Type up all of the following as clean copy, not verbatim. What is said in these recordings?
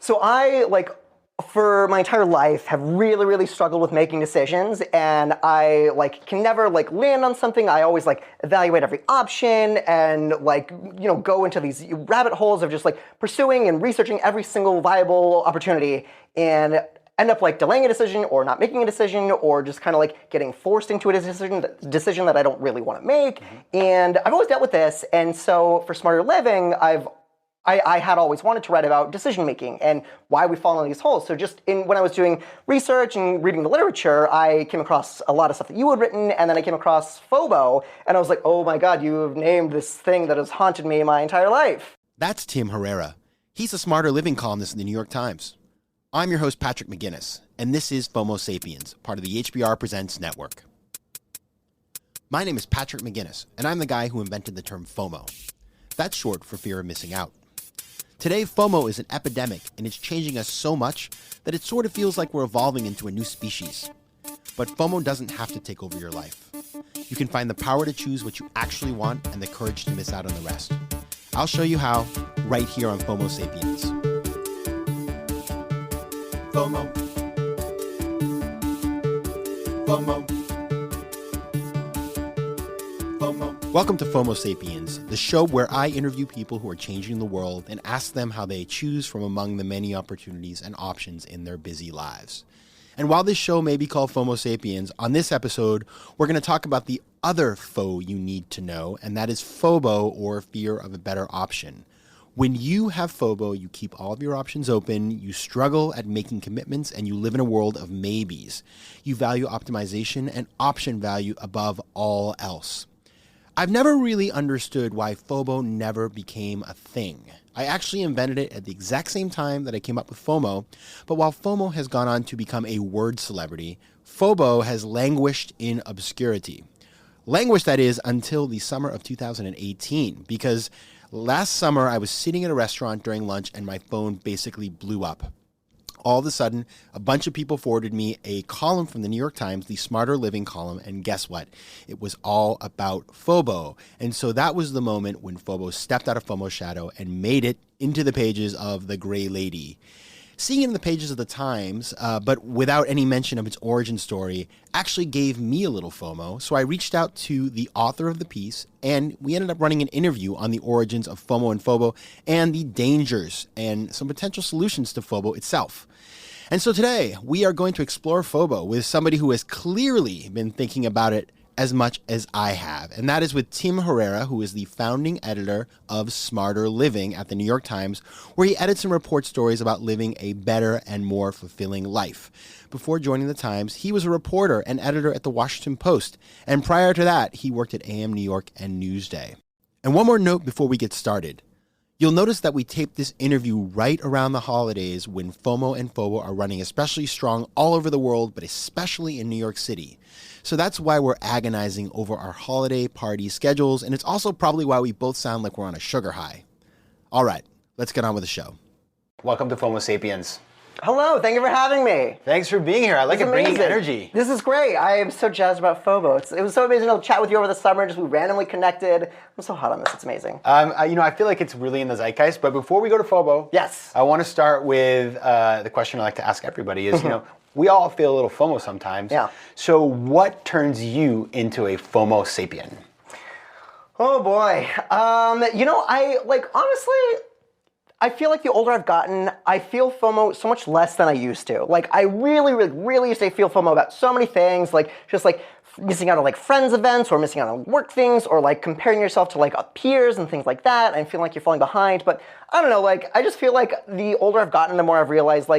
So I, for my entire life, have really, really struggled with making decisions, and I, can never, land on something. I always, evaluate every option and, go into these rabbit holes of just, pursuing and researching every single viable opportunity, and end up, delaying a decision or not making a decision or just kind of, getting forced into a decision that I don't really want to make. And I've always dealt with this, and so for Smarter Living, I had always wanted to write about decision making and why we fall in these holes. So just when I was doing research and reading the literature, I came across a lot of stuff that you had written, and then I came across FOBO, and I was like, oh my God, you have named this thing that has haunted me my entire life. That's Tim Herrera. He's a Smarter Living columnist in the New York Times. I'm your host, Patrick McGinnis, and this is FOMO Sapiens, part of the HBR Presents network. My name is Patrick McGinnis, and I'm the guy who invented the term FOMO. That's short for fear of missing out. Today, FOMO is an epidemic, and it's changing us so much that it sort of feels like we're evolving into a new species. But FOMO doesn't have to take over your life. You can find the power to choose what you actually want and the courage to miss out on the rest. I'll show you how right here on FOMO Sapiens. FOMO. FOMO. Welcome to FOMO Sapiens, the show where I interview people who are changing the world and ask them how they choose from among the many opportunities and options in their busy lives. And while this show may be called FOMO Sapiens, on this episode, we're going to talk about the other FO you need to know, and that is FOBO, or fear of a better option. When you have FOBO, you keep all of your options open, you struggle at making commitments, and you live in a world of maybes. You value optimization and option value above all else. I've never really understood why FOBO never became a thing. I actually invented it at the exact same time that I came up with FOMO, but while FOMO has gone on to become a word celebrity, FOBO has languished in obscurity. Languished, that is, until the summer of 2018, because last summer I was sitting at a restaurant during lunch and my phone basically blew up. All of a sudden, a bunch of people forwarded me a column from the New York Times, the Smarter Living column, and guess what? It was all about FOBO. And so that was the moment when FOBO stepped out of FOMO's shadow and made it into the pages of The Gray Lady. Seeing it in the pages of the Times, but without any mention of its origin story, actually gave me a little FOMO. So I reached out to the author of the piece, and we ended up running an interview on the origins of FOMO and FOBO and the dangers and some potential solutions to FOBO itself. And so today, we are going to explore FOBO with somebody who has clearly been thinking about it as much as I have. And that is with Tim Herrera, who is the founding editor of Smarter Living at the New York Times, where he edits and reports stories about living a better and more fulfilling life. Before joining the Times, he was a reporter and editor at the Washington Post. And prior to that, he worked at AM New York and Newsday. And one more note before we get started. You'll notice that we taped this interview right around the holidays when FOMO and FOBO are running especially strong all over the world, but especially in New York City. So that's why we're agonizing over our holiday party schedules, and it's also probably why we both sound like we're on a sugar high. All right, let's get on with the show. Welcome to FOMO Sapiens. Hello, thank you for having me. Thanks for being here. I like it bringing energy. This is great. I am so jazzed about FOBO. It was so amazing to chat with you over the summer. Just we randomly connected. I'm so hot on this. It's amazing. I feel like it's really in the zeitgeist. But before we go to FOBO, yes, I want to start with the question I like to ask everybody is, we all feel a little FOMO sometimes. Yeah. So what turns you into a FOMO sapien? Oh boy. Honestly, I feel like the older I've gotten, I feel FOMO so much less than I used to. I really used to feel FOMO about so many things, just missing out on friends events or missing out on work things or comparing yourself to peers and things like that and feeling like you're falling behind. But I don't know, I just feel like the older I've gotten, the more I've realized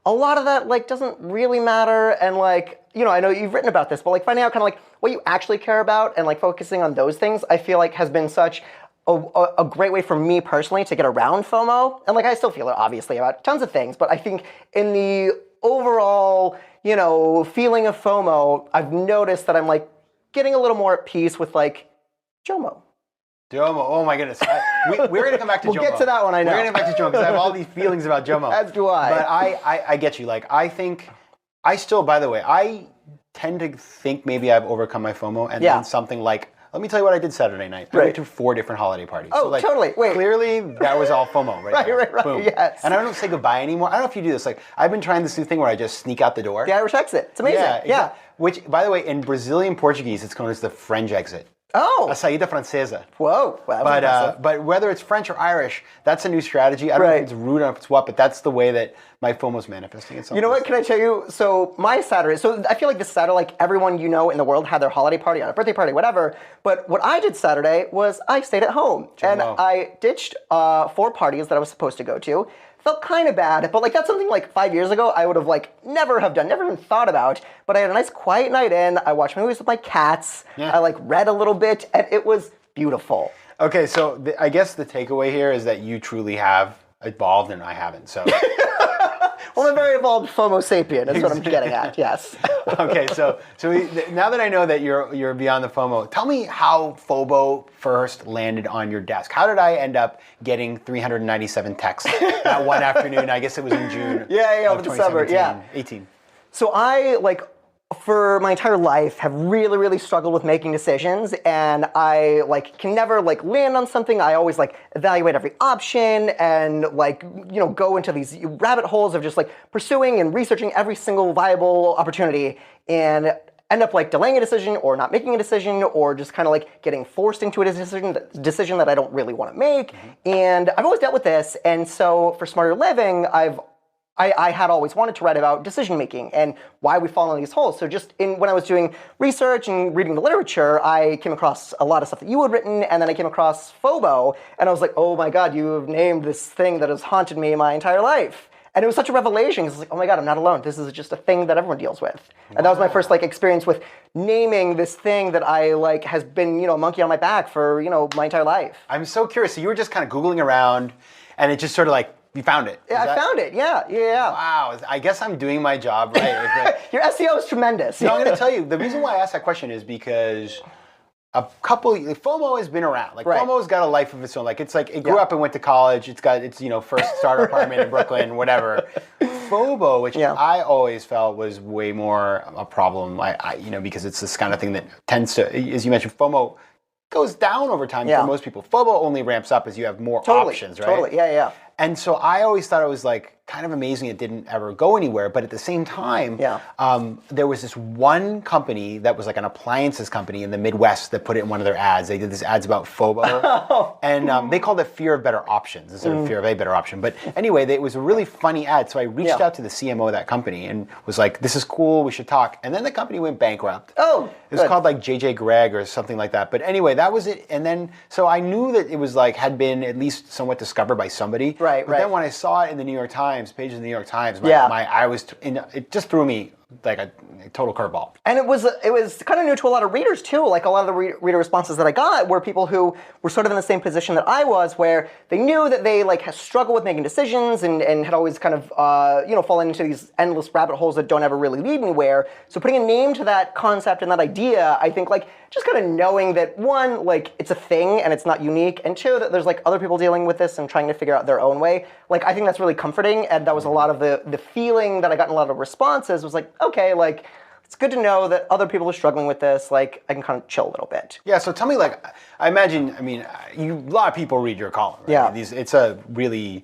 a lot of that doesn't really matter. And I know you've written about this, but finding out kind of what you actually care about and focusing on those things, I feel has been such a great way for me personally to get around FOMO. And I still feel it obviously about tons of things, but I think in the overall, feeling of FOMO, I've noticed that I'm getting a little more at peace with JOMO. JOMO, oh my goodness. We're going to come back to JOMO. We'll get to that one, I know. We're going to come back to JOMO because I have all these feelings about JOMO. As do I. But I get you. I think, I tend to think maybe I've overcome my FOMO and then something like let me tell you what I did Saturday night. I went to 4 different holiday parties. Oh, totally. Wait. Clearly, that was all FOMO right there. Right. Boom. Yes. And I don't say goodbye anymore. I don't know if you do this. Like, I've been trying this new thing where I just sneak out the door. The Irish exit. It's amazing. Yeah. Which, by the way, in Brazilian Portuguese, it's known as the French exit. Oh. A saída francesa. Whoa. Well, but whether it's French or Irish, that's a new strategy. I don't know if it's rude, I don't know if it's what, but that's the way that my FOMO's manifesting itself. You know what? Can I tell you? So my Saturday. So I feel like this Saturday, like everyone you know in the world had their holiday party, on a birthday party, whatever. But what I did Saturday was I stayed at home and I ditched 4 parties that I was supposed to go to. Felt kind of bad, but like that's something like 5 years ago I would have like never even thought about. But I had a nice quiet night in. I watched movies with my cats. I like read a little bit, and it was beautiful. Okay, so I guess the takeaway here is that you truly have evolved and I haven't. So. Well, I'm a very evolved FOMO sapien. That's what I'm getting at. Yes. Okay, so now that I know that you're beyond the FOMO, tell me how FOBO first landed on your desk. How did I end up getting 397 texts that one afternoon? I guess it was in June. Of the summer. 18. So I for my entire life have really, really struggled with making decisions, and I can never land on something. I always evaluate every option and go into these rabbit holes of just pursuing and researching every single viable opportunity, and end up delaying a decision or not making a decision or just kind of getting forced into a decision that I don't really want to make. And I've always dealt with this, and so for Smarter Living, I had always wanted to write about decision making and why we fall in these holes. So just when I was doing research and reading the literature, I came across a lot of stuff that you had written, and then I came across FOBO, and I was like, oh my God, you have named this thing that has haunted me my entire life. And it was such a revelation. It's like, oh my God, I'm not alone. This is just a thing that everyone deals with. And that was my first experience with naming this thing that I has been a monkey on my back for my entire life. I'm so curious. So you were just kind of Googling around, and it just sort of you found it. Yeah, I found it. Yeah. Wow. I guess I'm doing my job right. Your SEO is tremendous. No, I'm going to tell you, the reason why I asked that question is because FOMO has been around. FOMO's got a life of its own. It grew up and went to college. It's got its, first starter apartment in Brooklyn, whatever. FOBO, which I always felt was way more a problem, because it's this kind of thing that tends to, as you mentioned, FOMO goes down over time for most people. FOBO only ramps up as you have more options, right? Totally, yeah. And so I always thought it was kind of amazing it didn't ever go anywhere, but at the same time, there was this one company that was an appliances company in the Midwest that put it in one of their ads. They did these ads about FOBO, and they called it fear of better options instead of fear of a better option. But anyway, it was a really funny ad, so I reached out to the CMO of that company and was like, this is cool, we should talk. And then the company went bankrupt. Oh, it was called JJ Gregg or something like that. But anyway, that was it. And then, so I knew that it was had been at least somewhat discovered by somebody. Right. Then when I saw it in the New York Times, pages of the New York Times, it just threw me a total curveball. And it was kind of new to a lot of readers too. A lot of the reader responses that I got were people who were sort of in the same position that I was, where they knew that they had struggled with making decisions and had always kind of fallen into these endless rabbit holes that don't ever really lead anywhere. So putting a name to that concept and that idea, I think just kind of knowing that one, it's a thing and it's not unique, and two, that there's other people dealing with this and trying to figure out their own way. I think that's really comforting, and that was a lot of the feeling that I got in a lot of responses was okay, it's good to know that other people are struggling with this. I can kind of chill a little bit. Yeah, so tell me, I imagine, a lot of people read your column, right? Yeah.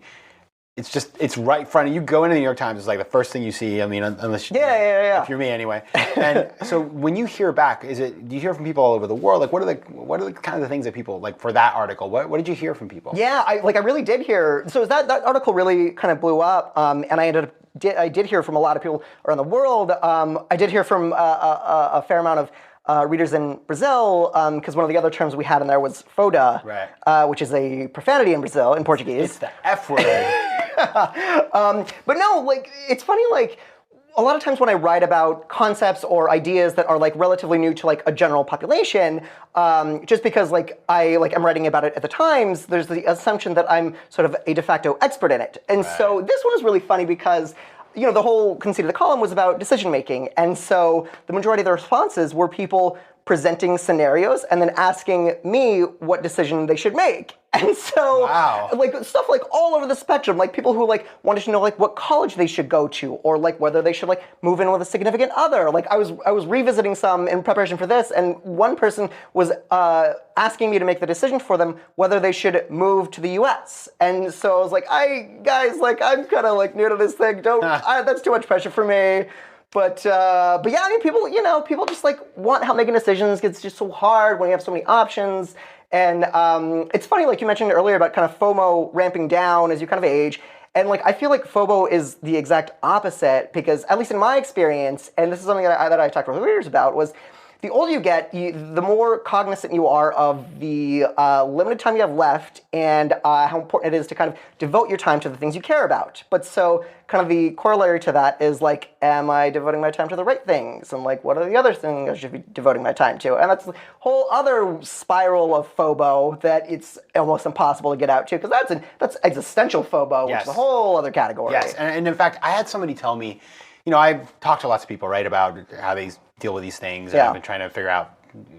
It's right in front of you. Go into the New York Times, it's the first thing you see. Unless if you're me anyway. And so when you hear back, do you hear from people all over the world? What are the kind of the things that people for that article? What did you hear from people? Yeah, I really did hear. So that article really kind of blew up, and I did hear from a lot of people around the world. I did hear from a fair amount of readers in Brazil, because one of the other terms we had in there was foda, which is a profanity in Brazil, in Portuguese. It's the F word. But no, it's funny, a lot of times when I write about concepts or ideas that are relatively new to a general population, just because I am writing about it at the Times, there's the assumption that I'm sort of a de facto expert in it. And so this one is really funny because the whole conceit of the column was about decision making. And so the majority of the responses were people presenting scenarios and then asking me what decision they should make. And so, like, stuff like all over the spectrum, like people who like wanted to know like what college they should go to, or like whether they should like move in with a significant other. Like I was revisiting some in preparation for this, and one person was asking me to make the decision for them whether they should move to the U.S. And so I was like, guys, like I'm kind of like new to this thing. That's too much pressure for me. But yeah, I mean, people just like want help making decisions. It's just so hard when you have so many options. And it's funny, like you mentioned earlier about kind of FOMO ramping down as you kind of age. And like I feel like FOBO is the exact opposite, because at least in my experience, and this is something that I talked with readers about, was the older you get, the more cognizant you are of the limited time you have left and how important it is to kind of devote your time to the things you care about. But so kind of the corollary to that is like, am I devoting my time to the right things? And like, what are the other things I should be devoting my time to? And that's a whole other spiral of FOBO that it's almost impossible to get out to, because that's existential FOBO, which is a whole other category. Yes, and in fact, I had somebody tell me, I've talked to lots of people, right, about how they deal with these things, and I've been trying to figure out,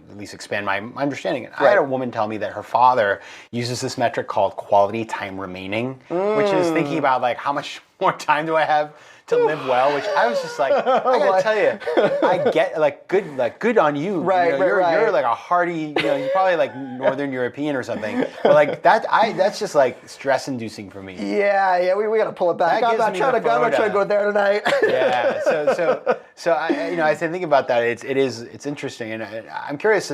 at least expand my understanding. And I had a woman tell me that her father uses this metric called quality time remaining, which is thinking about like how much more time do I have to live well, which I was just like, I gotta tell you, I get good on you. Right, you're like a hardy, you're probably like Northern European or something. But like that's just like stress inducing for me. Yeah, we gotta pull it back. I'm not trying to go there tonight. Yeah, so I, as I think about that, it's interesting, and I'm curious,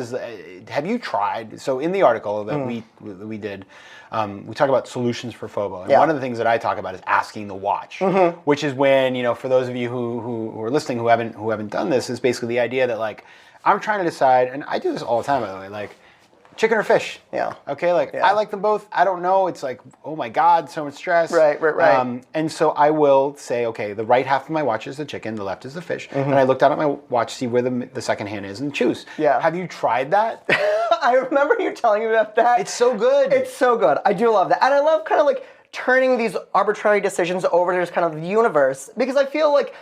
have you tried? So in the article that we did, we talk about solutions for FOBO, and one of the things that I talk about is asking the watch, which is when, for those of you who are listening who haven't done this, is basically the idea that like I'm trying to decide, and I do this all the time by the way, like chicken or fish. Yeah. Okay, I like them both. I don't know. It's like, oh my God, so much stress. Right. And so I will say, okay, the right half of my watch is the chicken, the left is the fish, and I look down at my watch, see where the second hand is, and choose. Yeah. Have you tried that? I remember you telling me about that. It's so good. It's so good. I do love that, and I love kind of like turning these arbitrary decisions over to just kind of the universe, because I feel like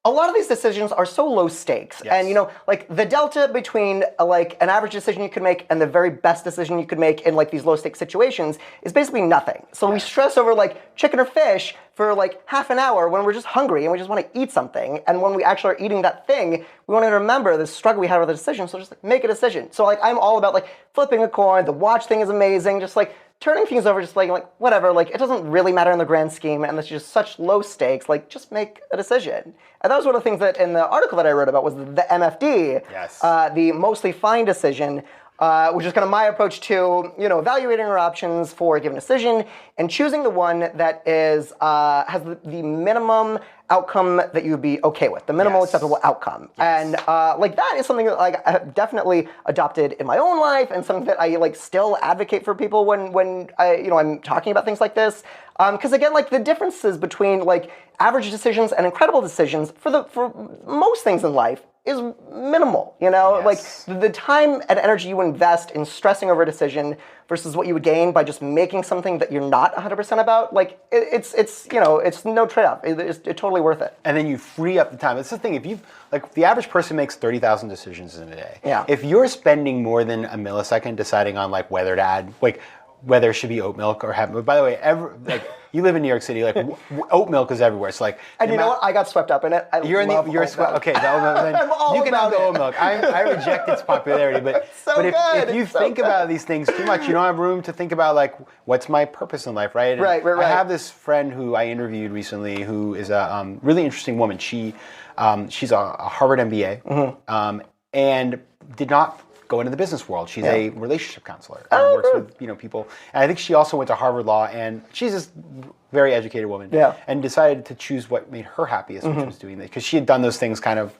a lot of these decisions are so low stakes. Yes. And like the delta between like an average decision you could make and the very best decision you could make in like these low stakes situations is basically nothing. So we stress over like chicken or fish for like half an hour when we're just hungry and we just want to eat something. And when we actually are eating that thing, we want to remember the struggle we had with the decision. So just like make a decision. So like I'm all about like flipping a coin. The watch thing is amazing. Just like turning things over, just like whatever, like it doesn't really matter in the grand scheme, and it's just such low stakes, like just make a decision. And that was one of the things that in the article that I wrote about was the MFD, the mostly fine decision, which is kind of my approach to, evaluating our options for a given decision and choosing the one that is has the minimum outcome that you would be okay with, the minimal acceptable outcome. And like that is something that like I have definitely adopted in my own life, and something that I like still advocate for people when I'm talking about things like this. Because again, like the differences between like average decisions and incredible decisions for most things in life is minimal, like the time and energy you invest in stressing over a decision versus what you would gain by just making something that you're not 100% about, like it's no trade-off. It's totally worth it. And then you free up the time. That's the thing. If the average person makes 30,000 decisions in a day. Yeah. If you're spending more than a millisecond deciding on like whether to add, like whether it should be oat milk or have. By the way, you live in New York City, like oat milk is everywhere. So like, and you know what? I got swept up in it. You're swept. Okay, then you can have the oat milk. I reject its popularity, but if you think about these things too much, you don't have room to think about like what's my purpose in life, right? Right. I have this friend who I interviewed recently, who is a really interesting woman. She's a Harvard MBA, and did not go into the business world. She's a relationship counselor and works with people. And I think she also went to Harvard Law, and she's this very educated woman. Yeah. And decided to choose what made her happiest, which was doing this, because she had done those things kind of,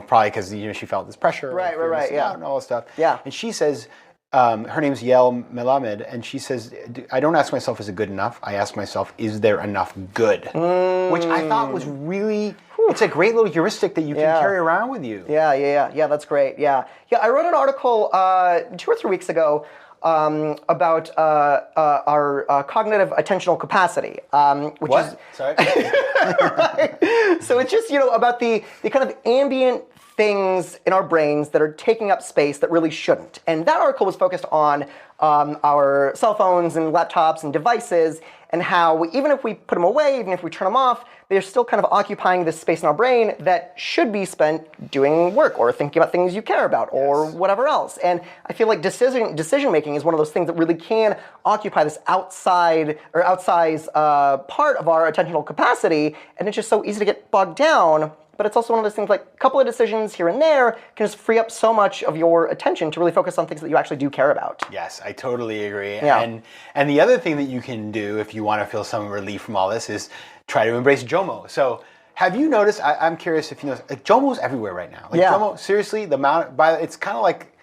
probably because she felt this pressure, right, and all this stuff. Yeah. And she says, her name's Yael Melamed, and she says, I don't ask myself, is it good enough? I ask myself, is there enough good? Which I thought was really. It's a great little heuristic that you can carry around with you. Yeah, that's great. Yeah, I wrote an article 2 or 3 weeks ago about our cognitive attentional capacity, which what? is Sorry. right. So it's just about the kind of ambient things in our brains that are taking up space that really shouldn't. And that article was focused on our cell phones and laptops and devices, and how even if we put them away, even if we turn them off, they're still kind of occupying this space in our brain that should be spent doing work or thinking about things you care about or whatever else. And I feel like decision making is one of those things that really can occupy this outsized part of our attentional capacity, and it's just so easy to get bogged down. But it's also one of those things, like a couple of decisions here and there can just free up so much of your attention to really focus on things that you actually do care about. Yes, I totally agree. Yeah. And the other thing that you can do if you want to feel some relief from all this is try to embrace JOMO. So have you noticed, I'm curious if you notice, like JOMO's everywhere right now. Like JOMO, seriously, it's kind of like,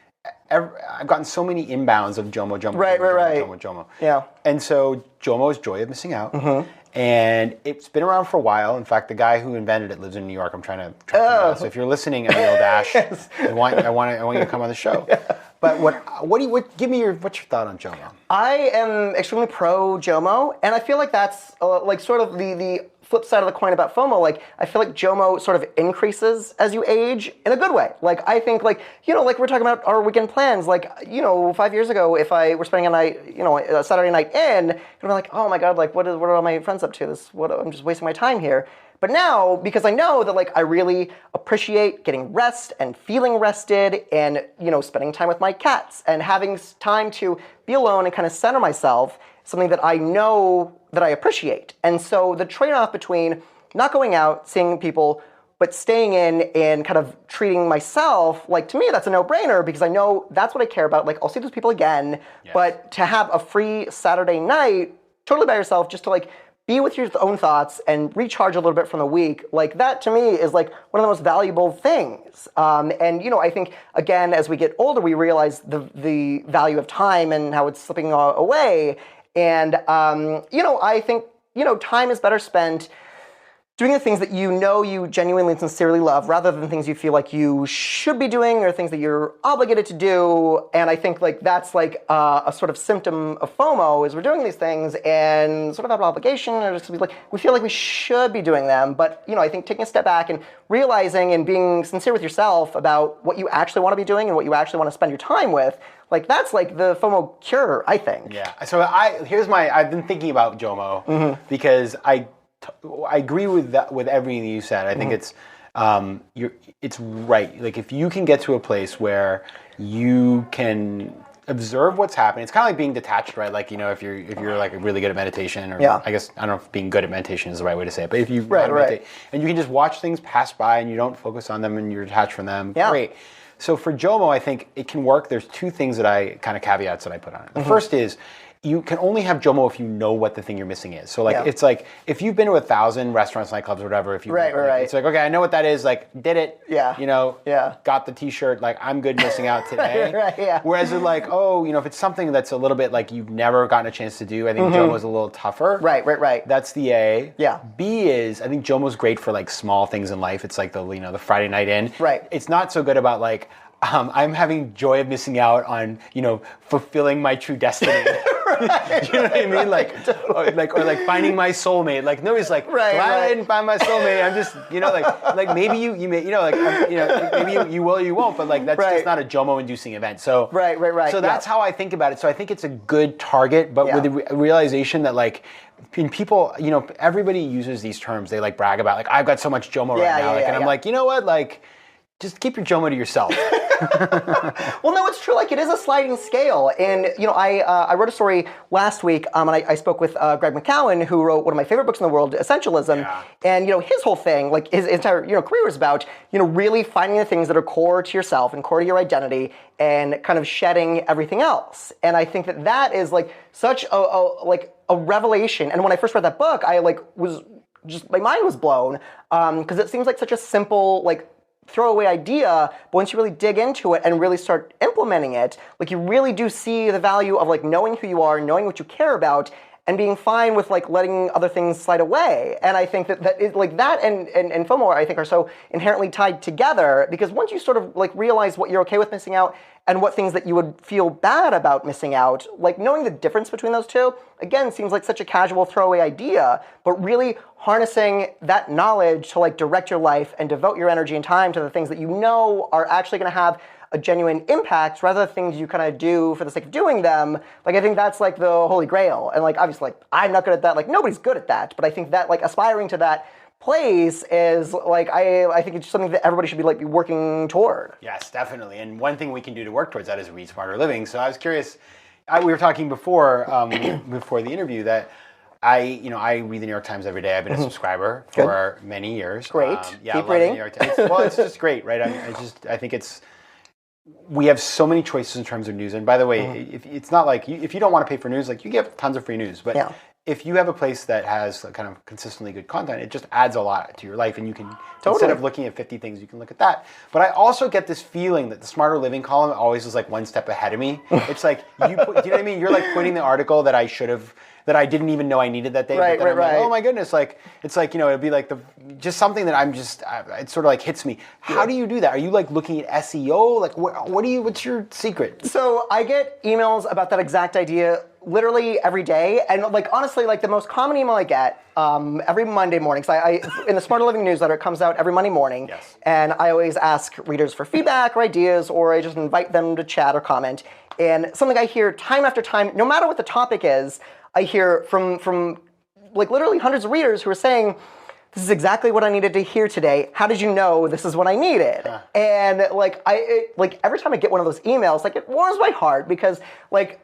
I've gotten so many inbounds of JOMO. JOMO. Yeah. And so JOMO is joy of missing out. Mm-hmm. And it's been around for a while. In fact, the guy who invented it lives in New York. I'm trying to track him down. So if you're listening, Emil Dash, I want you to come on the show. Yeah. But what's your thought on JOMO? I am extremely pro JOMO, and I feel like that's like sort of the flip side of the coin about FOMO. Like, I feel like JOMO sort of increases as you age in a good way. Like, I think, like, like we're talking about our weekend plans. Like, 5 years ago, if I were spending a night, a Saturday night in, you'd be like, oh my God, like, what are all my friends up to? I'm just wasting my time here. But now, because I know that, like, I really appreciate getting rest and feeling rested and, spending time with my cats and having time to be alone and kind of center myself, something that I know that I appreciate. And so the trade-off between not going out, seeing people, but staying in and kind of treating myself, like, to me, that's a no-brainer because I know that's what I care about. Like, I'll see those people again, but to have a free Saturday night totally by yourself just to, like, be with your own thoughts and recharge a little bit from the week, like, that to me is like one of the most valuable things. And I think, again, as we get older, we realize the value of time and how it's slipping away. And, I think, time is better spent doing the things that you genuinely and sincerely love rather than things you feel like you should be doing or things that you're obligated to do. And I think, like, that's like a sort of symptom of FOMO is we're doing these things and sort of have an obligation or just be like, we feel like we should be doing them. But, I think taking a step back and realizing and being sincere with yourself about what you actually want to be doing and what you actually want to spend your time with, like, that's like the FOMO cure, I think. Yeah. So I've been thinking about JOMO because I agree with everything you said. I think it's right. Like, if you can get to a place where you can observe what's happening, it's kind of like being detached, right? Like, if you're like really good at meditation, or I guess I don't know if being good at meditation is the right way to say it, but if you meditate and you can just watch things pass by and you don't focus on them and you're detached from them, great. So for JOMO, I think it can work. There's two things that caveats that I put on it. The first is, you can only have JOMO if you know what the thing you're missing is. So, like, it's like, if you've been to 1,000 restaurants, nightclubs, or whatever, if you it's like, okay, I know what that is, like, did it, got the t-shirt, like, I'm good missing out today. Whereas it's like, if it's something that's a little bit like you've never gotten a chance to do, I think JOMO's a little tougher. Right. That's the A. Yeah. B is, I think JOMO's great for, like, small things in life. It's like the Friday night in. Right. It's not so good about, like, I'm having joy of missing out on, fulfilling my true destiny. You know what I mean? Like, or finding my soulmate. Like, nobody's like, glad I didn't find my soulmate. I'm just, like maybe you may, maybe you will or you won't, but like that's just not a JOMO-inducing event. So right. So that's how I think about it. So I think it's a good target, but with the realization that, like, in people, everybody uses these terms. They like brag about, like, I've got so much JOMO right now. And I'm like, you know what? Like, just keep your JOMO to yourself. Well, no, it's true. Like, it is a sliding scale. And, I wrote a story last week, and I spoke with Greg McCowan, who wrote one of my favorite books in the world, Essentialism. Yeah. And, his whole thing, like, his entire, career was about, really finding the things that are core to yourself and core to your identity and kind of shedding everything else. And I think that is, like, such a revelation. And when I first read that book, I, like, was just, my mind was blown, because it seems like such a simple, like, throwaway idea, but once you really dig into it and really start implementing it, like, you really do see the value of, like, knowing who you are, knowing what you care about, and being fine with like letting other things slide away. And I think that and FOMO, I think, are so inherently tied together, because once you sort of like realize what you're okay with missing out and what things that you would feel bad about missing out, like knowing the difference between those two, again, seems like such a casual throwaway idea, but really harnessing that knowledge to like direct your life and devote your energy and time to the things that you know are actually going to have a genuine impact rather than things you kind of do for the sake of doing them. Like, I think that's like the holy grail. And like, obviously, like, I'm not good at that. Like, nobody's good at that. But I think that like aspiring to that place is like, I think it's something that everybody should be like working toward. Yes, definitely. And one thing we can do to work towards that is read Smarter Living. So I was curious, we were talking before before the interview that I read the New York Times every day. I've been a subscriber for many years. Great. Keep reading. The New York Times. Well, it's just great, right? I think it's, we have so many choices in terms of news. And by the way, if it's not like, if you don't want to pay for news, like you get tons of free news. But if you have a place that has kind of consistently good content, it just adds a lot to your life. And you can, instead of looking at 50 things, you can look at that. But I also get this feeling that the Smarter Living column always is like one step ahead of me. It's like, do you know what I mean? You're like putting the article that I should have, that I didn't even know I needed that day. Right. Like, oh my goodness, like, it's like, it'd be like just something that it sort of like hits me. How do you do that? Are you like looking at SEO? Like, what's your secret? So I get emails about that exact idea literally every day. And like, honestly, like the most common email I get every Monday morning, so I in the Smarter Living newsletter, it comes out every Monday morning. Yes. And I always ask readers for feedback or ideas, or I just invite them to chat or comment. And something I hear time after time, no matter what the topic is, I hear from like literally hundreds of readers who are saying, this is exactly what I needed to hear today. How did you know this is what I needed? And like every time I get one of those emails, like it warms my heart, because like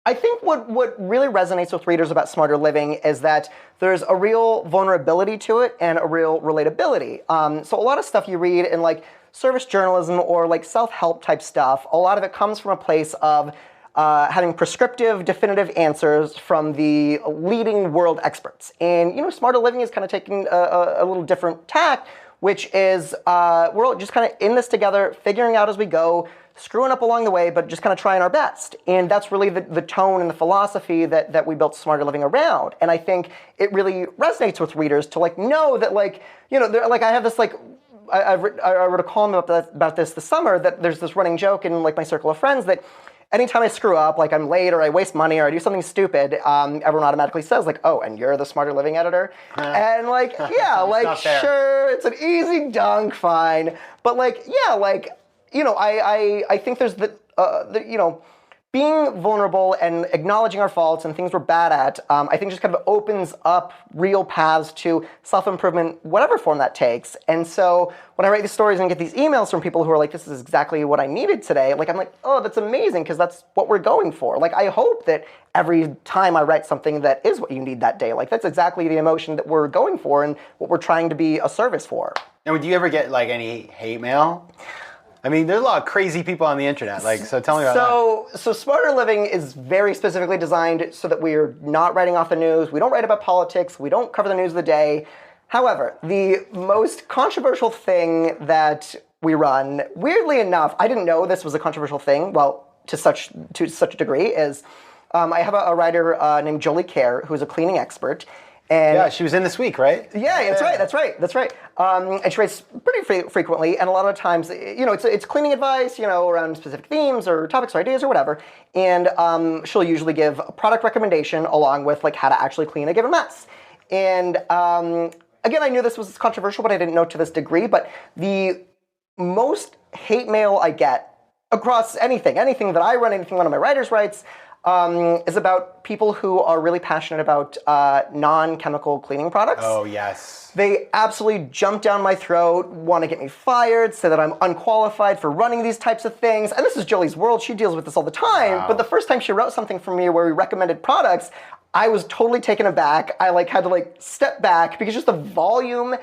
I think what really resonates with readers about Smarter Living is that there's a real vulnerability to it and a real relatability. So a lot of stuff you read in like service journalism or like self-help type stuff, a lot of it comes from a place of having prescriptive, definitive answers from the leading world experts. And, Smarter Living is kind of taking a little different tack, which is we're all just kind of in this together, figuring out as we go, screwing up along the way, but just kind of trying our best. And that's really the tone and the philosophy that we built Smarter Living around. And I think it really resonates with readers to like know that like, like I have this like, I wrote a column about this summer, that there's this running joke in like my circle of friends that anytime I screw up, like I'm late or I waste money or I do something stupid, everyone automatically says like, oh, and you're the Smarter Living editor? And like, yeah, like sure, it's an easy dunk, fine. But like, yeah, like, I think there's being vulnerable and acknowledging our faults and things we're bad at, I think just kind of opens up real paths to self-improvement, whatever form that takes. And so when I write these stories and get these emails from people who are like, this is exactly what I needed today, like I'm like, oh, that's amazing, because that's what we're going for. Like I hope that every time I write something that is what you need that day, like that's exactly the emotion that we're going for and what we're trying to be a service for. And do you ever get like any hate mail? I mean, there's a lot of crazy people on the internet. Like, so tell me about that. So Smarter Living is very specifically designed so that we're not writing off the news. We don't write about politics. We don't cover the news of the day. However, the most controversial thing that we run, weirdly enough, I didn't know this was a controversial thing, well, to such a degree, is I have a writer named Jolie Kerr, who's a cleaning expert. And yeah, she was in this week, right? Yeah, that's right. And she writes pretty frequently, and a lot of times, it's cleaning advice, around specific themes or topics or ideas or whatever. And she'll usually give a product recommendation along with like how to actually clean a given mess. And again, I knew this was controversial, but I didn't know to this degree. But the most hate mail I get across anything that I run, anything one of my writers writes, is about people who are really passionate about non-chemical cleaning products. Oh, yes. They absolutely jump down my throat, want to get me fired, say that I'm unqualified for running these types of things. And this is Jolie's world. She deals with this all the time. Wow. But the first time she wrote something for me where we recommended products, I was totally taken aback. I had to step back because just the volume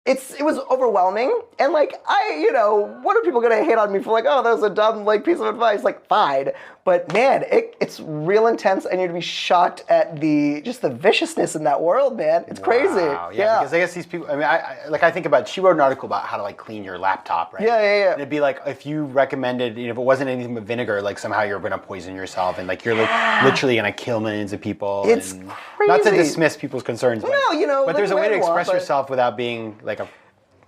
it was overwhelming, and like what are people gonna hate on me for? Like, oh, that was a dumb like piece of advice. Like, fine, but man, it's real intense, and you'd be shocked at the viciousness in that world, man. It's crazy. Wow. Yeah, because I guess these people. I mean, I think about. She wrote an article about how to like clean your laptop, right? Yeah. And it'd be like if you recommended, if it wasn't anything but vinegar, like somehow you're gonna poison yourself, and like you're literally gonna kill millions of people. It's and crazy. Not to dismiss people's concerns, but, but like there's a way to express but yourself without being like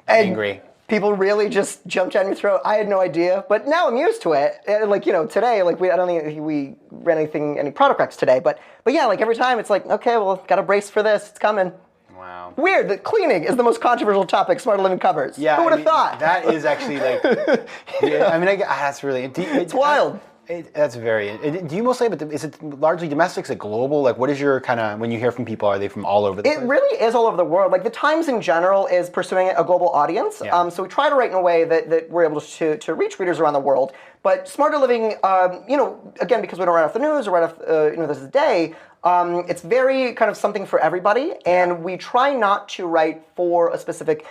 angry. People really just jumped down your throat. I had no idea, but now I'm used to it. And like, today, like I don't think we ran any product recs today, but yeah, like every time it's like, okay, well, got to brace for this. It's coming. Wow. Weird that cleaning is the most controversial topic Smarter Living covers. Yeah. Who would have thought? That is actually like, that's really, it's wild. That's very. Do you mostly? But is it largely domestic? Is it global? Like, what is your kind of when you hear from people? Are they from all over the place? It really is all over the world. Like the Times in general is pursuing a global audience. Yeah. So we try to write in a way that we're able to reach readers around the world. But Smarter Living, again, because we don't write off the news or write off this is the day. It's very kind of something for everybody, and we try not to write for a specific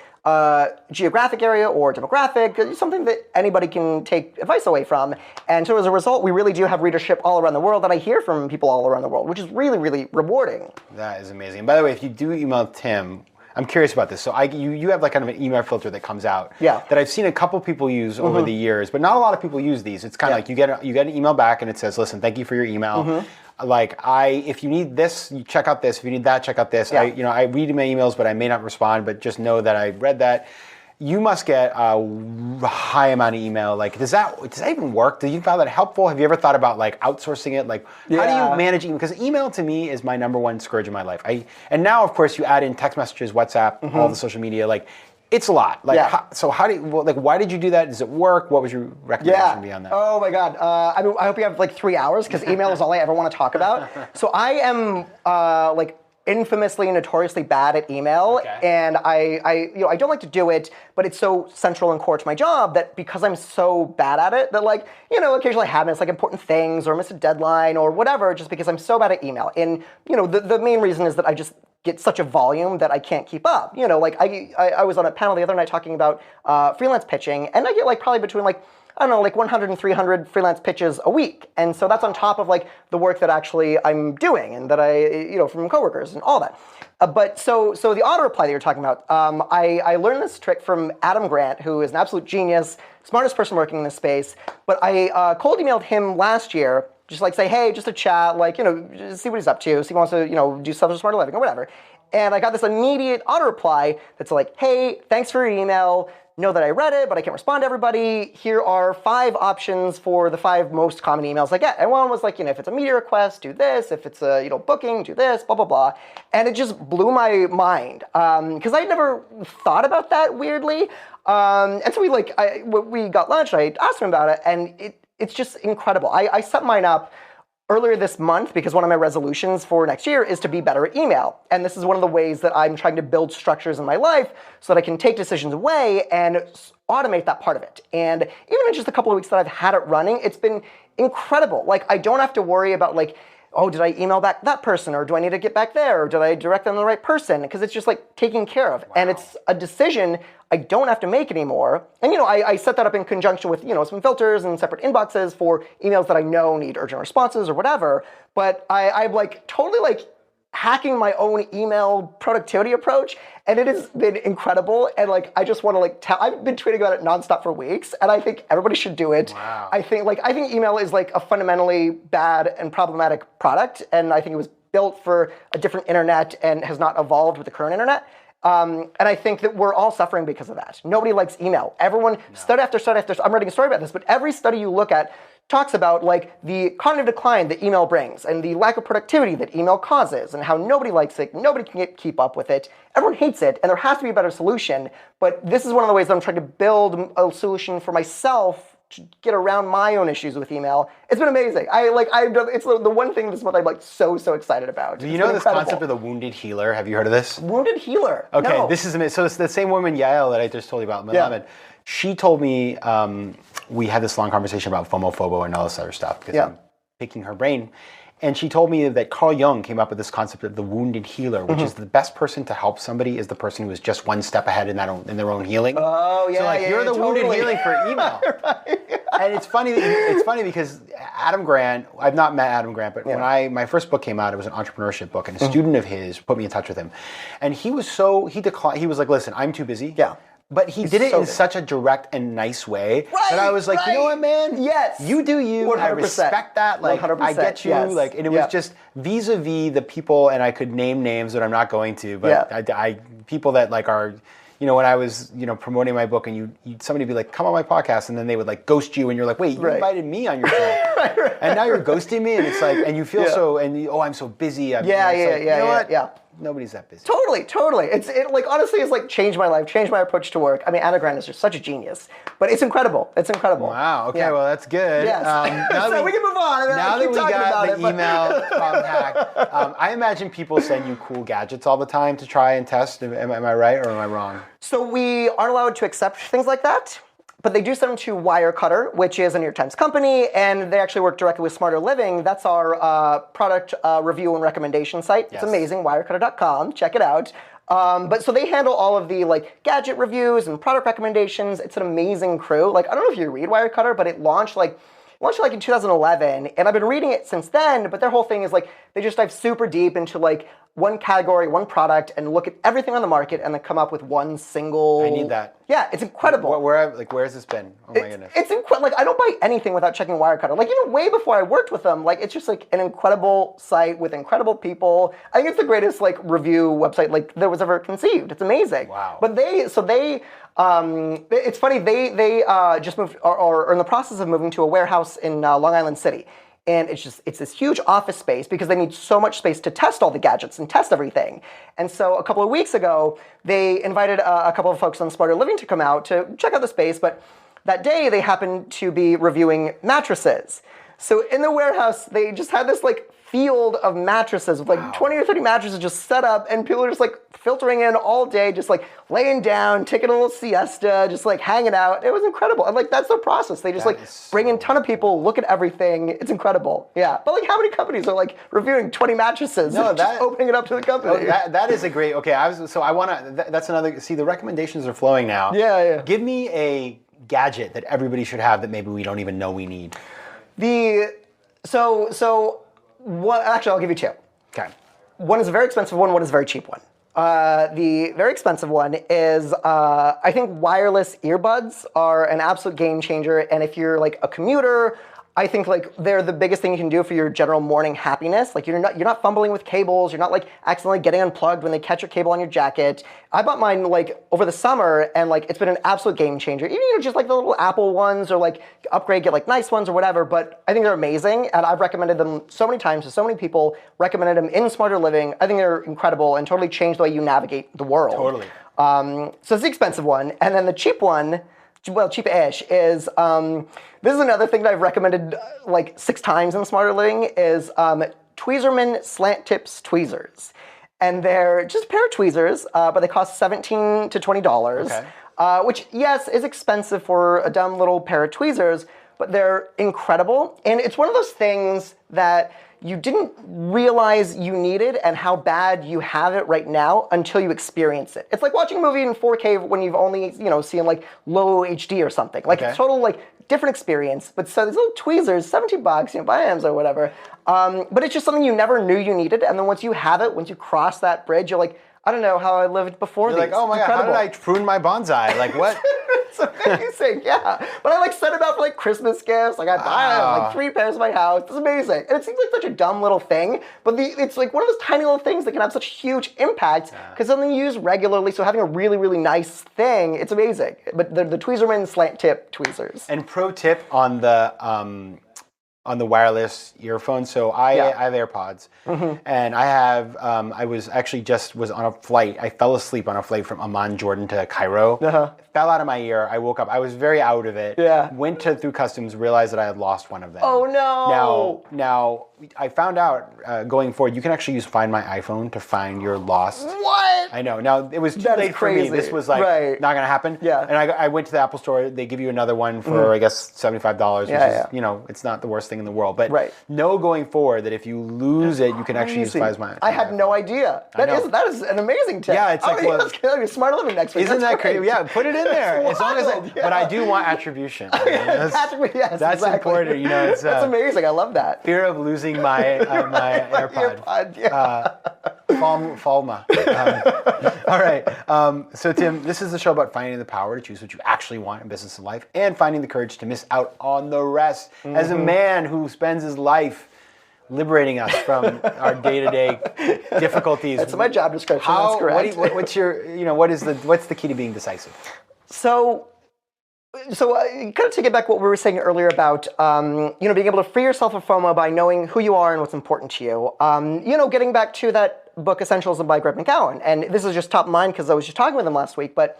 geographic area or demographic. It's something that anybody can take advice away from. And so as a result, we really do have readership all around the world, and I hear from people all around the world, which is really, really rewarding. That is amazing. And by the way, if you do email Tim, I'm curious about this. So you have like kind of an email filter that comes out that I've seen a couple people use over the years, but not a lot of people use these. It's kind of like you get an email back and it says, listen, thank you for your email. Like if you need this, you check out this. If you need that, check out this. I read my emails, but I may not respond. But just know that I read that. You must get a high amount of email. Like, does that even work? Do you find that helpful? Have you ever thought about like outsourcing it? Like, how do you manage email? Because email to me is my number one scourge in my life. And now, of course, you add in text messages, WhatsApp, all the social media. Like, it's a lot. Like, why did you do that? Does it work? What was your recommendation beyond that? Oh my God. I hope you have like 3 hours because email is all I ever want to talk about. So I am infamously, notoriously bad at email, and I don't like to do it, but it's so central and core to my job that because I'm so bad at it, that occasionally I have miss like important things or miss a deadline or whatever, just because I'm so bad at email. And the main reason is that I just get such a volume that I can't keep up. I was on a panel the other night talking about freelance pitching, and I get like probably between 100 and 300 freelance pitches a week. And so that's on top of like the work that actually I'm doing and that from coworkers and all that. But so the auto reply that you're talking about, I learned this trick from Adam Grant, who is an absolute genius, smartest person working in this space. But I cold emailed him last year, just like say, hey, just a chat, just see what he's up to, see if he wants to, do stuff for Smarter Living or whatever. And I got this immediate auto reply that's like, hey, thanks for your email. Know that I read it, but I can't respond to everybody. Here are 5 options for the 5 most common emails I get. And one was like, if it's a media request, do this. If it's a booking, do this, blah, blah, blah. And it just blew my mind because I never thought about that weirdly. And so we got lunch, I asked him about it, and it's just incredible. I set mine up earlier this month because one of my resolutions for next year is to be better at email. And this is one of the ways that I'm trying to build structures in my life so that I can take decisions away and automate that part of it. And even in just a couple of weeks that I've had it running, it's been incredible. Like, I don't have to worry about oh, did I email back that person, or do I need to get back there, or did I direct them to the right person? Because it's just taken care of. Wow. And it's a decision I don't have to make anymore. And I set that up in conjunction with some filters and separate inboxes for emails that I know need urgent responses or whatever. But I'm totally hacking my own email productivity approach, and it has been incredible. And I just want to I've been tweeting about it nonstop for weeks, and I think everybody should do it. Wow. I think email is a fundamentally bad and problematic product, and I think it was built for a different internet and has not evolved with the current internet. And I think that we're all suffering because of that. Nobody likes email. Everyone, study after study after, I'm writing a story about this, but every study you look at talks about the cognitive decline that email brings and the lack of productivity that email causes and how nobody likes it, nobody can keep up with it, everyone hates it, and there has to be a better solution. But this is one of the ways that I'm trying to build a solution for myself to get around my own issues with email. It's been amazing. It's the one thing this month I'm so excited about. Do you know this concept of the wounded healer? Have you heard of this? Wounded healer? Okay, no. This is amazing. So it's the same woman, Yael, that I just told you about, Melamed. Yeah. She told me, we had this long conversation about FOMO, FOBO, and all this other stuff because I'm picking her brain. And she told me that Carl Jung came up with this concept of the wounded healer, which is the best person to help somebody is the person who is just one step ahead in their own healing. Oh yeah, so like you're the wounded healing for email. Right. And it's funny because Adam Grant, I've not met Adam Grant, but when my first book came out, it was an entrepreneurship book, and a student of his put me in touch with him, and he was like, listen, I'm too busy. Yeah. But he did it in such a direct and nice way that I was like, you know what, man? Yes. You do you. 100%. I respect that. Like, 100%. I get you. Yes. Like, and it was just vis-a-vis the people, and I could name names that I'm not going to, but I people that like are, when I was, promoting my book, and somebody would be like, come on my podcast, and then they would like ghost you, and you're like, wait, you invited me on your show, right. And now you're ghosting me, and it's like, and you feel so, and I'm so busy. You know what? Yeah. Nobody's that busy. Totally. It like honestly it's like changed my life, changed my approach to work. I mean, Anna Grant is just such a genius, but it's incredible. Wow. Okay. Well, that's good. Yes. So we can move on. Now that we got the email hack, I imagine people send you cool gadgets all the time to try and test. Am I right or am I wrong? So we aren't allowed to accept things like that. But they do send them to Wirecutter, which is a New York Times company, and they actually work directly with Smarter Living. That's our product review and recommendation site. It's amazing, wirecutter.com. Check it out. But so they handle all of the like gadget reviews and product recommendations. It's an amazing crew. Like I don't know if you read Wirecutter, but it launched like in 2011, and I've been reading it since then, but their whole thing is like, they just dive super deep into like one category, one product, and look at everything on the market and then come up with one single... I need that. Yeah, it's incredible. Where has this been? Oh my goodness. It's incredible. Like, I don't buy anything without checking Wirecutter. Like, even way before I worked with them, like, it's just like an incredible site with incredible people. I think it's the greatest like review website like that was ever conceived. It's amazing. Wow. But it's funny, they just moved, or are in the process of moving to a warehouse in Long Island City. And it's this huge office space because they need so much space to test all the gadgets and test everything. And so a couple of weeks ago, they invited a couple of folks on Smarter Living to come out to check out the space. But that day, they happened to be reviewing mattresses. So in the warehouse, they just had this like field of mattresses with like 20 or 30 mattresses just set up, and people are just like filtering in all day, just like laying down, taking a little siesta, just like hanging out. It was incredible. And like that's their process. They just like bring in a ton of people, look at everything. It's incredible. Yeah. But like how many companies are like reviewing 20 mattresses and just opening it up to the company? That is a great, that's another, see the recommendations are flowing now. Yeah. Give me a gadget that everybody should have that maybe we don't even know we need. Actually, I'll give you two. Okay. One is a very expensive one is a very cheap one. The very expensive one is, I think wireless earbuds are an absolute game changer. And if you're like a commuter, I think like they're the biggest thing you can do for your general morning happiness. Like you're not fumbling with cables. You're not like accidentally getting unplugged when they catch your cable on your jacket. I bought mine like over the summer, and like it's been an absolute game changer. Even just like the little Apple ones, or like upgrade, get like nice ones or whatever. But I think they're amazing, and I've recommended them so many times to so many people. Recommended them in Smarter Living. I think they're incredible and totally change the way you navigate the world. Totally. So it's the expensive one, and then the cheap one. Well, cheap-ish is, this is another thing that I've recommended like 6 times in Smarter Living is Tweezerman Slant Tips Tweezers. And they're just a pair of tweezers, but they cost $17 to $20, which, yes, is expensive for a dumb little pair of tweezers, but they're incredible. And it's one of those things that you didn't realize you needed and how bad you have it right now until you experience it. It's like watching a movie in 4K when you've only, seen like low HD or something. Like it's total like different experience. But so these little tweezers, $17, buy Amazon or whatever. But it's just something you never knew you needed. And then once you have it, once you cross that bridge, you're like, I don't know how I lived before You're these. like, oh my God, how did I prune my bonsai? Like what? It's amazing, yeah. But I like set them out for like Christmas gifts. Like I buy like 3 pairs in my house. It's amazing. And it seems like such a dumb little thing, but it's like one of those tiny little things that can have such huge impact because something you use regularly. So having a really, really nice thing, it's amazing. But the Tweezerman Slant Tip Tweezers. And pro tip on the wireless earphones. So I have AirPods, and I have. I was actually was on a flight. I fell asleep on a flight from Amman, Jordan to Cairo. Fell out of my ear. I woke up. I was very out of it. Yeah. Went through customs. Realized that I had lost one of them. Oh no. Now I found out going forward, you can actually use Find My iPhone to find your lost. What? I know. Now, it was too That is late for me. crazy. This was like Right. not going to happen. Yeah. And I went to the Apple Store. They give you another one for, I guess, $75, which is, you know, it's not the worst thing in the world. But know going forward that if you lose it, you can actually use Find My iPhone. I had no idea. That is an amazing tip. Yeah, it's like, well, that's going to be Smart Living next week. Isn't That's that crazy? great. Yeah, put it in there. That's as long as wild, but I do want attribution. Yes, that's exactly. important. You know, it's that's amazing. I love that. Fear of losing my my AirPod. FOMO. All right. So Tim, this is the show about finding the power to choose what you actually want in business and life, and finding the courage to miss out on the rest. As a man who spends his life liberating us from our day-to-day difficulties. That's my job description. That's correct. What's your, you know, what's the key to being decisive? So kind of to get back what we were saying earlier about, you know, being able to free yourself of FOMO by knowing who you are and what's important to you. You know, getting back to that book, Essentialism by Greg McKeown, and this is just top of mind because I was just talking with him last week, but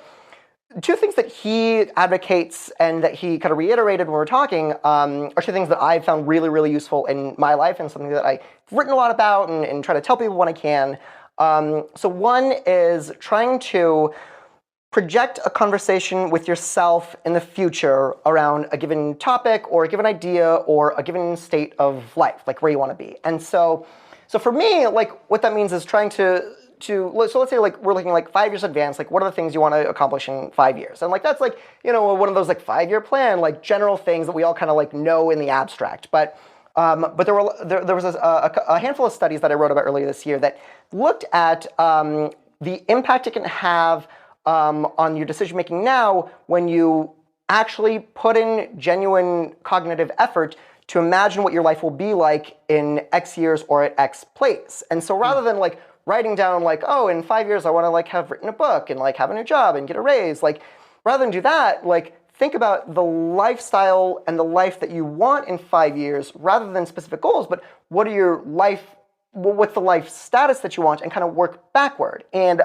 two things that he advocates and that he kind of reiterated when we were talking are two things that I've found really, really useful in my life and something that I've written a lot about and try to tell people when I can. So one is trying to project a conversation with yourself in the future around a given topic or a given idea or a given state of life, like where you want to be. And so for me, like what that means is trying to so let's say like we're looking like 5 years advanced, like what are the things you want to accomplish in 5 years? And like that's like, you know, one of those like 5-year plan, like general things that we all kind of like know in the abstract. But there was a handful of studies that I wrote about earlier this year that looked at the impact it can have on your decision making now when you actually put in genuine cognitive effort to imagine what your life will be like in X years or at X place. And so rather than like writing down like, oh, in 5 years I want to like have written a book and like have a new job and get a raise, like rather than do that, like think about the lifestyle and the life that you want in 5 years rather than specific goals, but what's the life status that you want, and kind of work backward. And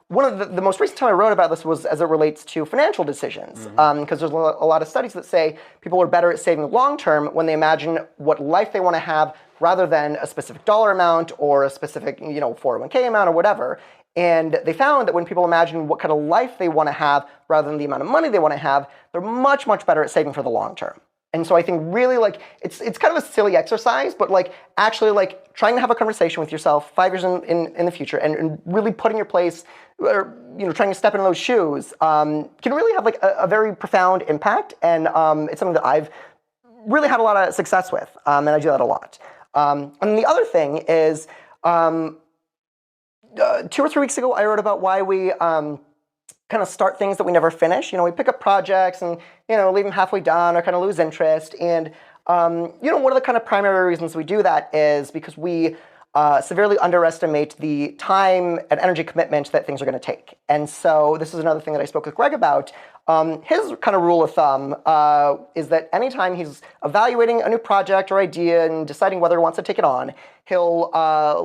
one of the most recent time I wrote about this was as it relates to financial decisions, because there's a lot of studies that say people are better at saving long term when they imagine what life they want to have rather than a specific dollar amount or a specific 401k amount or whatever. And they found that when people imagine what kind of life they want to have rather than the amount of money they want to have, they're much, much better at saving for the long term. And so I think really like it's kind of a silly exercise, but like actually like trying to have a conversation with yourself 5 years in the future and really putting your place, or trying to step into those shoes can really have like a very profound impact. And it's something that I've really had a lot of success with, and I do that a lot. And the other thing is 2 or 3 weeks ago I wrote about why we kind of start things that we never finish. We pick up projects and, leave them halfway done or kind of lose interest. And, one of the kind of primary reasons we do that is because we severely underestimate the time and energy commitment that things are going to take. And so this is another thing that I spoke with Greg about. His kind of rule of thumb is that anytime he's evaluating a new project or idea and deciding whether he wants to take it on, he'll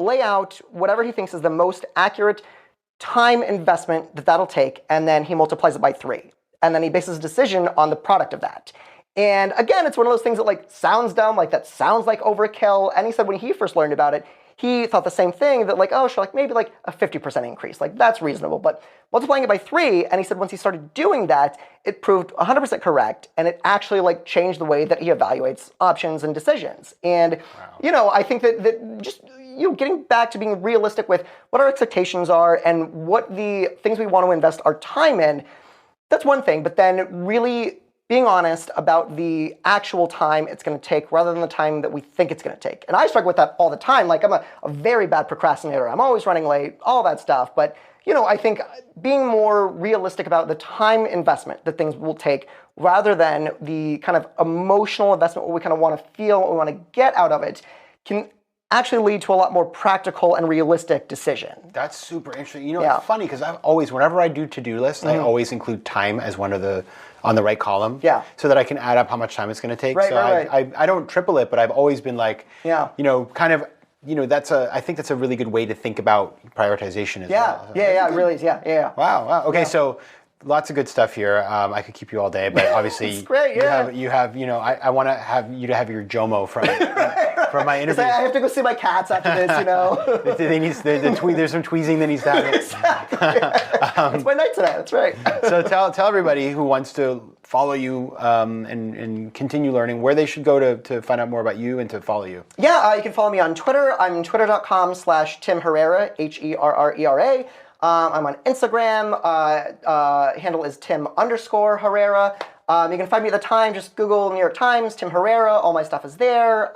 lay out whatever he thinks is the most accurate time investment that'll take, and then he multiplies it by 3. And then he bases a decision on the product of that. And again, it's one of those things that like sounds dumb, like that sounds like overkill. And he said when he first learned about it, he thought the same thing, that like, oh, sure, like maybe like a 50% increase, like that's reasonable. But multiplying it by 3, and he said once he started doing that, it proved 100% correct, and it actually like changed the way that he evaluates options and decisions. And I think that just getting back to being realistic with what our expectations are and what the things we want to invest our time in, that's one thing. But then really being honest about the actual time it's going to take rather than the time that we think it's going to take. And I struggle with that all the time. Like I'm a very bad procrastinator. I'm always running late, all that stuff. But, I think being more realistic about the time investment that things will take rather than the kind of emotional investment, what we kind of want to feel, what we want to get out of it, can actually lead to a lot more practical and realistic decision. That's super interesting. It's funny because I've always, whenever I do to-do lists, I always include time as one of on the right column. Yeah. So that I can add up how much time it's going to take. Right, so right. I don't triple it, but I've always been like, yeah. Kind of, I think that's a really good way to think about prioritization as well. Yeah, it really is. Yeah. Wow. Okay, so lots of good stuff here. I could keep you all day, but obviously it's great, yeah. you have I want to have you to have your JOMO from from my interview. I have to go see my cats after this, you know. There's some tweezing that needs to happen. Exactly. It's my night today. That's right. So tell everybody who wants to follow you and continue learning where they should go to find out more about you and to follow you. Yeah, you can follow me on Twitter. I'm twitter.com/Tim Herrera, Herrera. I'm on Instagram. Handle is Tim_Herrera. You can find me at the Time. Just Google New York Times, Tim Herrera. All my stuff is there.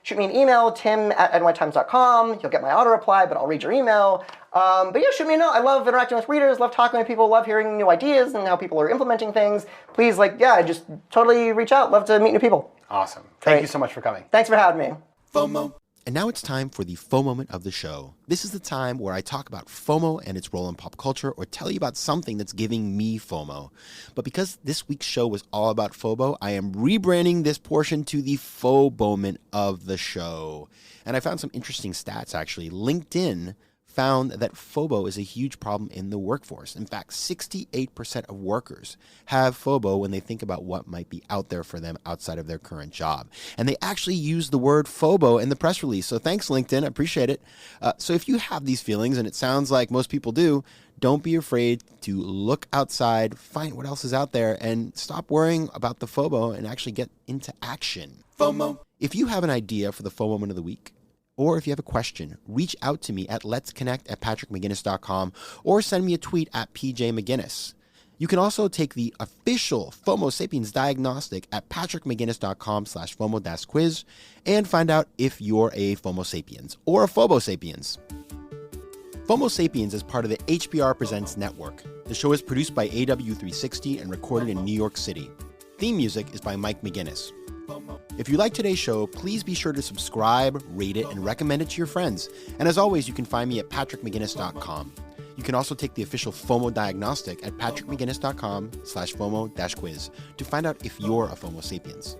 Shoot me an email, tim@nytimes.com. You'll get my auto reply, but I'll read your email. But yeah, shoot me a note. I love interacting with readers, love talking with people, love hearing new ideas and how people are implementing things. Please, just totally reach out. Love to meet new people. Awesome. Thank you so much for coming. Thanks for having me. FOMO. And now it's time for the FOMO moment of the show. This is the time where I talk about FOMO and its role in pop culture, or tell you about something that's giving me FOMO. But because this week's show was all about FOBO, I am rebranding this portion to the FOBO moment of the show. And I found some interesting stats, actually. LinkedIn found that FOBO is a huge problem in the workforce. In fact, 68% of workers have FOBO when they think about what might be out there for them outside of their current job. And they actually use the word FOBO in the press release. So thanks, LinkedIn. I appreciate it. So if you have these feelings, and it sounds like most people do, don't be afraid to look outside, find what else is out there, and stop worrying about the FOBO and actually get into action. FOMO. If you have an idea for the FOMO moment of the week, or if you have a question, reach out to me at letsconnect@patrickmcginnis.com or send me a tweet at pjmcginnis. You can also take the official FOMO Sapiens diagnostic at patrickmcginnis.com/FOMO-quiz and find out if you're a FOMO Sapiens or a FOBO Sapiens. FOMO Sapiens is part of the HBR Presents network. The show is produced by AW360 and recorded in New York City. Theme music is by Mike McGinnis. If you like today's show, please be sure to subscribe, rate it, and recommend it to your friends. And as always, you can find me at patrickmcginnis.com. You can also take the official FOMO diagnostic at patrickmcginnis.com/FOMO-quiz to find out if you're a FOMO Sapiens.